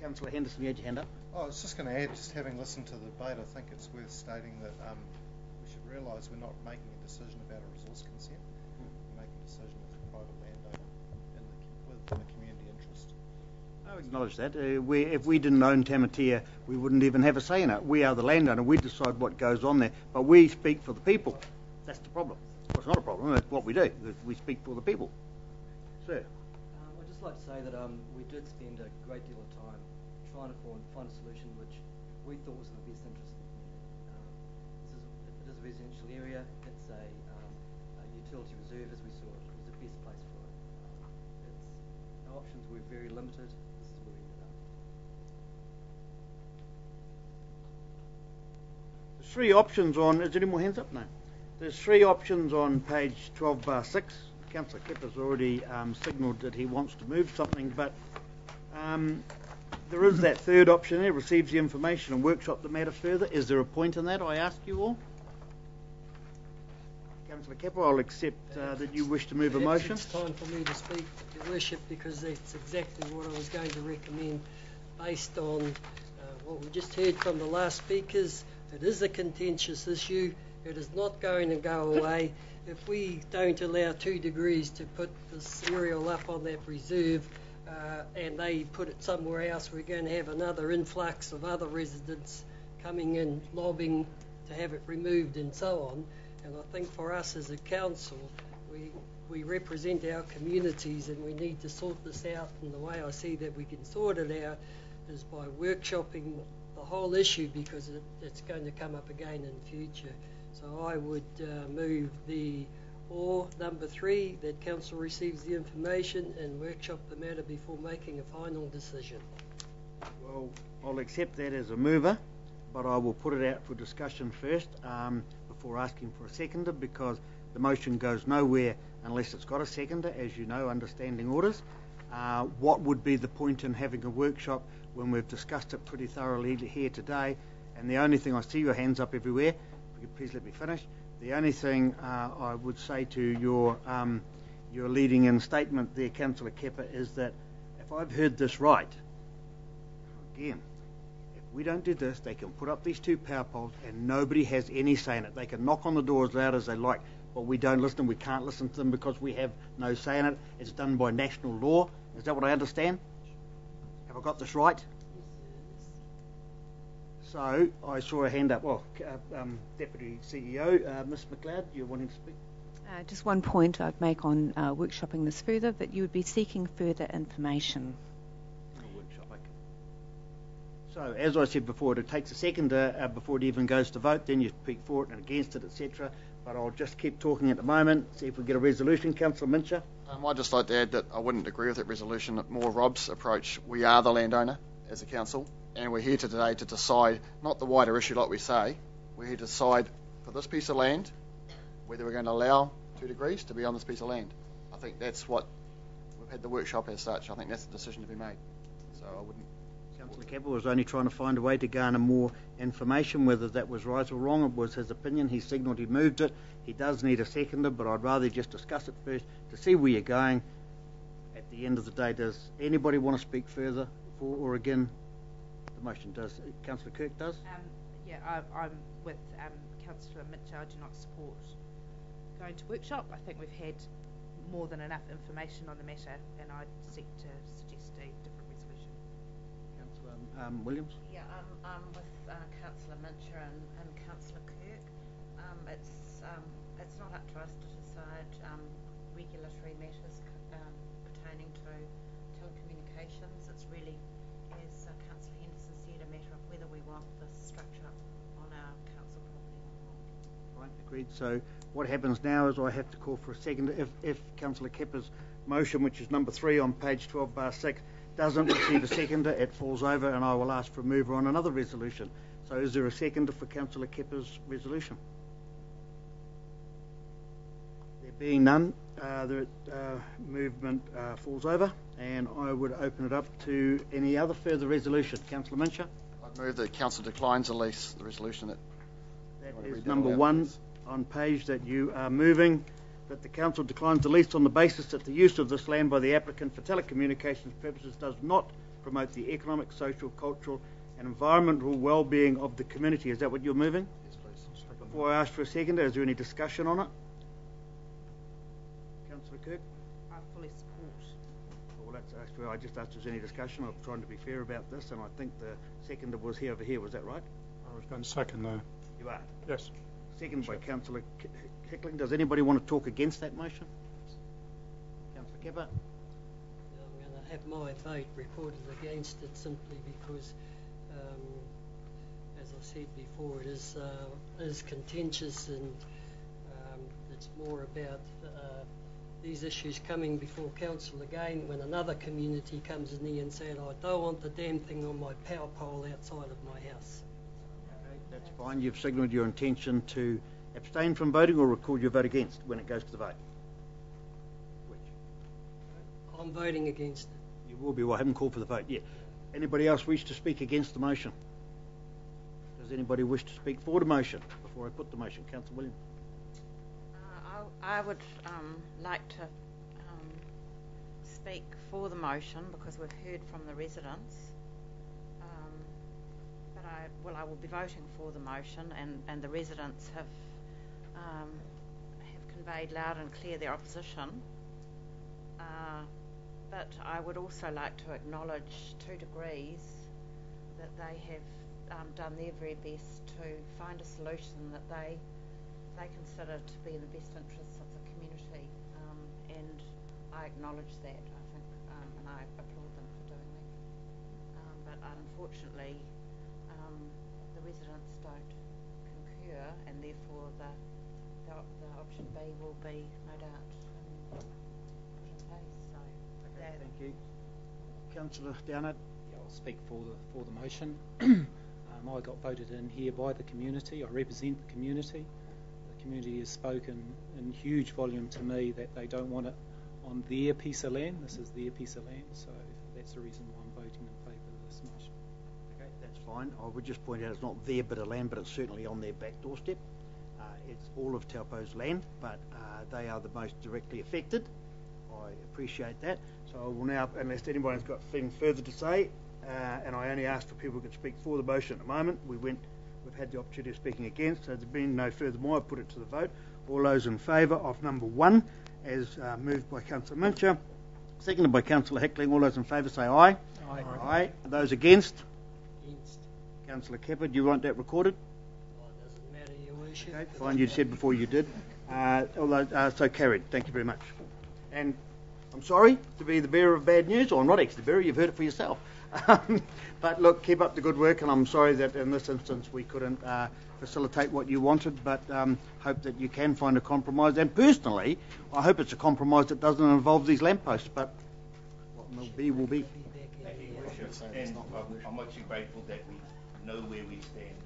Councillor Henderson, you had your hand up. I was just going to add, just having listened to the debate, I think it's worth stating that we should realise we're not making a decision about a resource consent. We're making a decision with a private landowner with the community interest. I acknowledge that. If we didn't own Tamatea, we wouldn't even have a say in it. We are the landowner. We decide what goes on there. But we speak for the people. That's the problem. Well, it's not a problem. It's what we do. We speak for the people. Sir. I'd just like to say that we did spend a great deal of time trying to find a solution which we thought was in the best interest of the community. It is a residential area. It's a utility reserve, as we saw. It was the best place for it. Our options were very limited. This is where we ended up. There's three options on. Is there any more hands up? No. There's three options on page 12/6. Councillor Kipper's already signalled that he wants to move something, but there is that third option there, receives the information and workshop the matter further. Is there a point in that, I ask you all? Councillor Kipper, I'll accept that you wish to move a motion. It's time for me to speak, Your Worship, because that's exactly what I was going to recommend based on what we just heard from the last speakers. It is a contentious issue. It is not going to go away. If we don't allow 2 degrees to put this aerial up on that reserve and they put it somewhere else, we're going to have another influx of other residents coming in, lobbying to have it removed and so on. And I think for us as a council, we represent our communities and we need to sort this out. And the way I see that we can sort it out is by workshopping the whole issue, because it's going to come up again in the future. So I would move number 3, that council receives the information and workshop the matter before making a final decision. Well, I'll accept that as a mover, but I will put it out for discussion first before asking for a seconder, because the motion goes nowhere unless it's got a seconder, as you know, understanding orders. What would be the point in having a workshop when we've discussed it pretty thoroughly here today? And the only thing, I see your hands up everywhere, if you could please let me finish. The only thing I would say to your leading in statement there, Councillor Kepper, is that if I've heard this right, again, if we don't do this, they can put up these 2 power poles and nobody has any say in it. They can knock on the door as loud as they like, but we don't listen. We can't listen to them because we have no say in it. It's done by national law. Is that what I understand? Have I got this right? So I saw a hand up. Well, Deputy CEO, Ms McLeod, you're wanting to speak? Just one point I'd make on workshopping this further, that you would be seeking further information. So, as I said before, it takes a second before it even goes to vote, then you speak for it and against it, etc. But I'll just keep talking at the moment, see if we get a resolution. Councillor Mincher? I'd just like to add that I wouldn't agree with that resolution. More Rob's approach. We are the landowner as a council, and we're here today to decide, not the wider issue like we say, we're here to decide for this piece of land whether we're going to allow 2 degrees to be on this piece of land. I think that's what we've had the workshop as such. I think that's the decision to be made. So I wouldn't. Councillor Campbell was only trying to find a way to garner more information. Whether that was right or wrong, it was his opinion. He signalled he moved it. He does need a seconder, but I'd rather just discuss it first to see where you're going. At the end of the day, does anybody want to speak further for or again the motion? Does Councillor Kirk does? I'm with Councillor Mitchell. I do not support going to workshop. I think we've had more than enough information on the matter, and I'd seek to suggest a different resolution. Councillor Williams? Yeah, I'm with Councillor Mincher and Councillor Kirk. It's not up to us to decide regulatory matters pertaining to telecommunications. It's really, as Councillor Henderson said, a matter of whether we want this structure on our council property or not. Right, agreed. So what happens now is I have to call for a second. If Councillor Kepper's motion, which is number 3 on page 12/6, doesn't receive a seconder, it falls over, and I will ask for a mover on another resolution. So is there a seconder for Councillor Kepper's resolution? There being none, the movement falls over, and I would open it up to any other further resolution. Councillor Mincher? I'd move that council declines the lease, the resolution that is number 1 on page that you are moving, that the council declines the lease on the basis that the use of this land by the applicant for telecommunications purposes does not promote the economic, social, cultural and environmental well-being of the community. Is that what you're moving? Yes, please. Before I ask for a seconder, is there any discussion on it? Councillor Kirk? I fully support. Well, I just asked if there's any discussion. I'm trying to be fair about this, and I think the seconder was here over here. Was that right? I was going second there. You are? Yes. Second by Councillor Hickling. Does anybody want to talk against that motion? Councillor Kepper? I'm going to have my vote recorded against it simply because, as I said before, it is contentious and it's more about these issues coming before council again when another community comes in here and saying, I don't want the damn thing on my power pole outside of my house. Okay, that's fine. You've signalled your intention to abstain from voting or record your vote against when it goes to the vote. Which? I'm voting against it. You will be. Well, I haven't called for the vote yet. Anybody else wish to speak against the motion? Does anybody wish to speak for the motion before I put the motion? Councillor William. I would like to speak for the motion because we've heard from the residents. But I will be voting for the motion, and the residents have conveyed loud and clear their opposition. But I would also like to acknowledge 2 degrees that they have done their very best to find a solution that they consider to be in the best interests of the community, and I acknowledge that, I think, and I applaud them for doing that. But unfortunately, the residents don't concur, and therefore the option B will be, no doubt, put in place. So, Okay, thank you. Councillor Downard. Yeah, I'll speak for the motion. I got voted in here by the community. I represent the community. The community has spoken in huge volume to me that they don't want it on their piece of land. This is their piece of land, so that's the reason why I'm voting in favour of this motion. Okay, that's fine. I would just point out it's not their bit of land, but it's certainly on their back doorstep. It's all of Taupo's land, but they are the most directly affected. I appreciate that. So I will now, unless anybody's got anything further to say, and I only asked for people who could speak for the motion at the moment. We've had the opportunity of speaking against, so there's been no furthermore. I put it to the vote. All those in favour of number 1, as moved by Councillor Mincher, seconded by Councillor Hickling. All those in favour say aye. Aye. Aye. Those against? Against. Councillor Kepper, do you want that recorded? Oh, it doesn't matter, Your Worship. Okay, fine. You said before you did. So carried. Thank you very much. And I'm sorry to be the bearer of bad news, or not actually the bearer. You've heard it for yourself. But look, keep up the good work, and I'm sorry that in this instance we couldn't facilitate what you wanted, but hope that you can find a compromise. And personally, I hope it's a compromise that doesn't involve these lampposts, but what will be will be. Thank you, Worship. And I'm actually grateful that we know where we stand